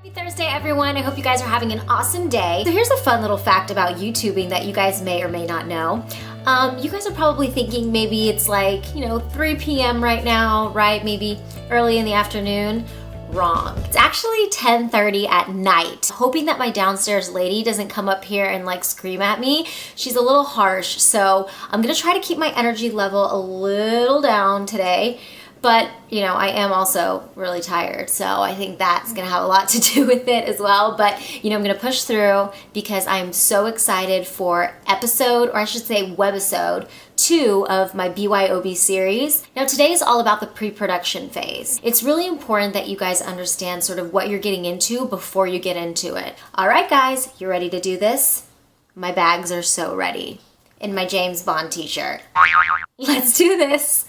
Happy Thursday, everyone. I hope you guys are having an awesome day. So here's a fun little fact about YouTubing that you guys may or may not know. You guys are probably thinking maybe it's like, 3 p.m. right now, right? Maybe early in the afternoon. Wrong. It's actually 10:30 at night. Hoping that my downstairs lady doesn't come up here and like scream at me. She's a little harsh, so I'm gonna try to keep my energy level a little down today. But, I am also really tired, so I think that's gonna have a lot to do with it as well. But, I'm gonna push through because I'm so excited for episode, or I should say webisode 2 of my BYOB series. Now today is all about the pre-production phase. It's really important that you guys understand sort of what you're getting into before you get into it. All right, guys, you ready to do this? My bags are so ready. In my James Bond t-shirt. Let's do this.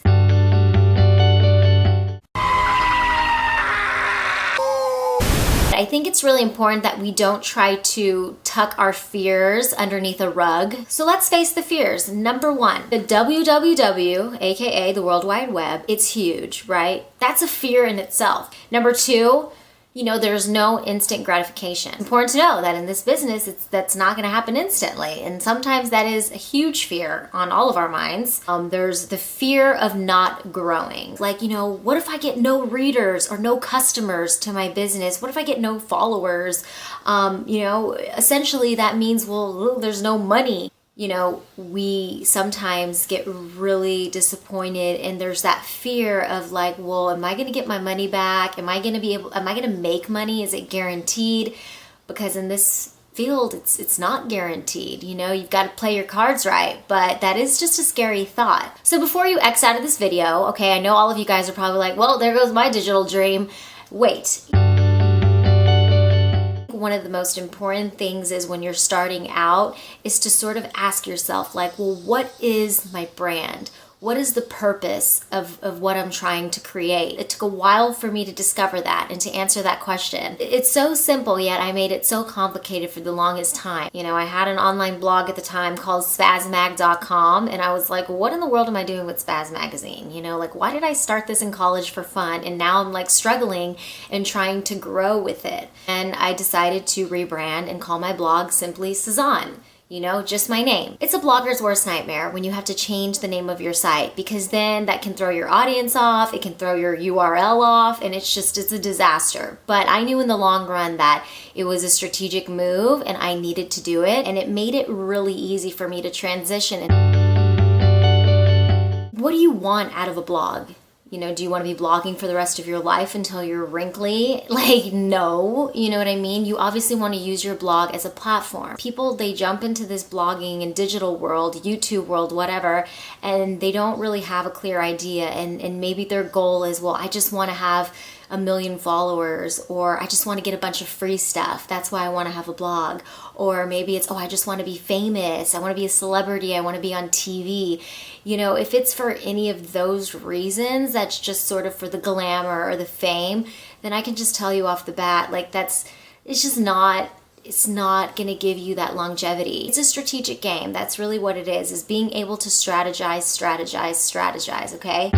I think it's really important that we don't try to tuck our fears underneath a rug. So let's face the fears. Number 1, the www, aka the World Wide Web, it's huge, right? That's a fear in itself. Number 2, there's no instant gratification. Important to know that in this business, that's not gonna happen instantly. And sometimes that is a huge fear on all of our minds. There's the fear of not growing. Like, what if I get no readers or no customers to my business? What if I get no followers? Essentially that means, well, there's no money. We sometimes get really disappointed, and there's that fear of like, well, am I going to get my money back? Am I going to make money? Is it guaranteed? Because in this field, it's not guaranteed. You've got to play your cards right, but that is just a scary thought. So before you X out of this video, okay, I know all of you guys are probably like, well, there goes my digital dream. Wait. One of the most important things is when you're starting out is to sort of ask yourself like, well, what is my brand? What is the purpose of what I'm trying to create? It took a while for me to discover that and to answer that question. It's so simple, yet I made it so complicated for the longest time. I had an online blog at the time called spazmag.com, and I was like, what in the world am I doing with Spaz Magazine? Why did I start this in college for fun? And now I'm like struggling and trying to grow with it. And I decided to rebrand and call my blog simply Sazan. Just my name. It's a blogger's worst nightmare when you have to change the name of your site, because then that can throw your audience off, it can throw your URL off, and it's a disaster. But I knew in the long run that it was a strategic move and I needed to do it, and it made it really easy for me to transition. What do you want out of a blog? Do you want to be blogging for the rest of your life until you're wrinkly? Like, no, you know what I mean? You obviously want to use your blog as a platform. People, they jump into this blogging and digital world, YouTube world, whatever, and they don't really have a clear idea. And maybe their goal is, well, I just want to have 1 million followers, or I just want to get a bunch of free stuff. That's why I want to have a blog. Or maybe it's, I just want to be famous. I want to be a celebrity. I want to be on TV. If it's for any of those reasons, that's just sort of for the glamour or the fame, then I can just tell you off the bat, like it's not going to give you that longevity. It's a strategic game. That's really what it is being able to strategize, okay?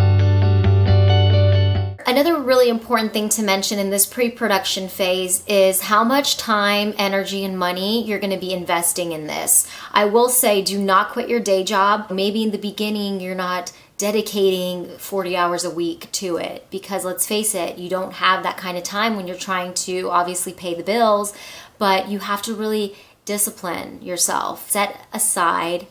Another really important thing to mention in this pre-production phase is how much time, energy, and money you're going to be investing in this. I will say, do not quit your day job. Maybe in the beginning you're not dedicating 40 hours a week to it, because let's face it, you don't have that kind of time when you're trying to obviously pay the bills, but you have to really discipline yourself. Set aside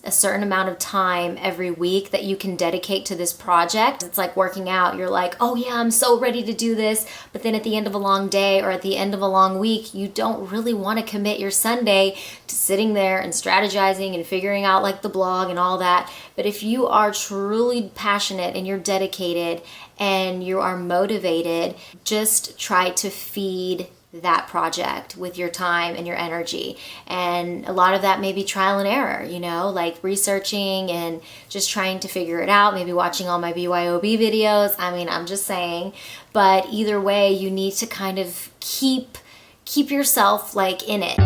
a certain amount of time every week that you can dedicate to this project. It's like working out. You're like, oh yeah, I'm so ready to do this. But then at the end of a long day or at the end of a long week, you don't really want to commit your Sunday to sitting there and strategizing and figuring out like the blog and all that. But if you are truly passionate and you're dedicated and you are motivated, just try to feed that project with your time and your energy. And a lot of that may be trial and error, like researching and just trying to figure it out, maybe watching all my BYOB videos. I'm just saying, but either way, you need to kind of keep yourself like in it.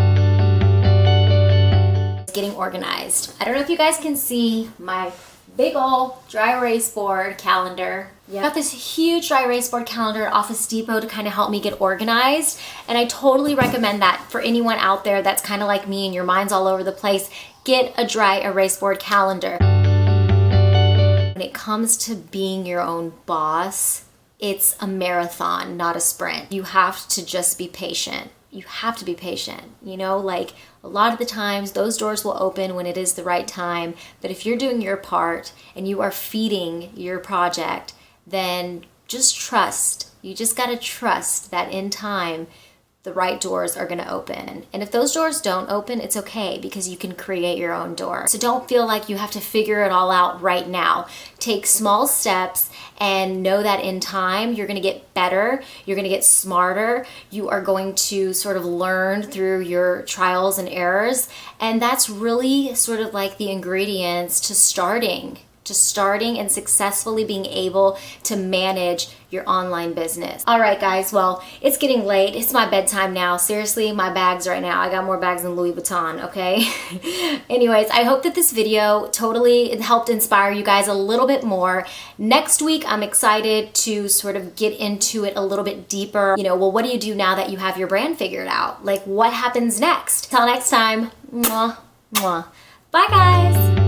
Getting organized. I don't know if you guys can see my big ol' dry erase board calendar. I got this huge dry erase board calendar at Office Depot to kind of help me get organized. And I totally recommend that for anyone out there that's kind of like me and your mind's all over the place. Get a dry erase board calendar. When it comes to being your own boss, it's a marathon, not a sprint. You have to just be patient. You have to be patient. You know, like a lot of the times those doors will open when it is the right time. But if you're doing your part and you are feeding your project, then just trust. You just got to trust that in time, the right doors are going to open. And if those doors don't open, it's okay because you can create your own door. So don't feel like you have to figure it all out right now. Take small steps and know that in time, you're going to get better. You're going to get smarter. You are going to sort of learn through your trials and errors. And that's really sort of like the ingredients to starting and successfully being able to manage your online business. All right, guys, well, it's getting late. It's my bedtime now. Seriously, my bags right now. I got more bags than Louis Vuitton, okay? Anyways, I hope that this video totally helped inspire you guys a little bit more. Next week, I'm excited to sort of get into it a little bit deeper. You know, well, what do you do now that you have your brand figured out? Like, what happens next? Till next time, mwah, mwah. Bye, guys.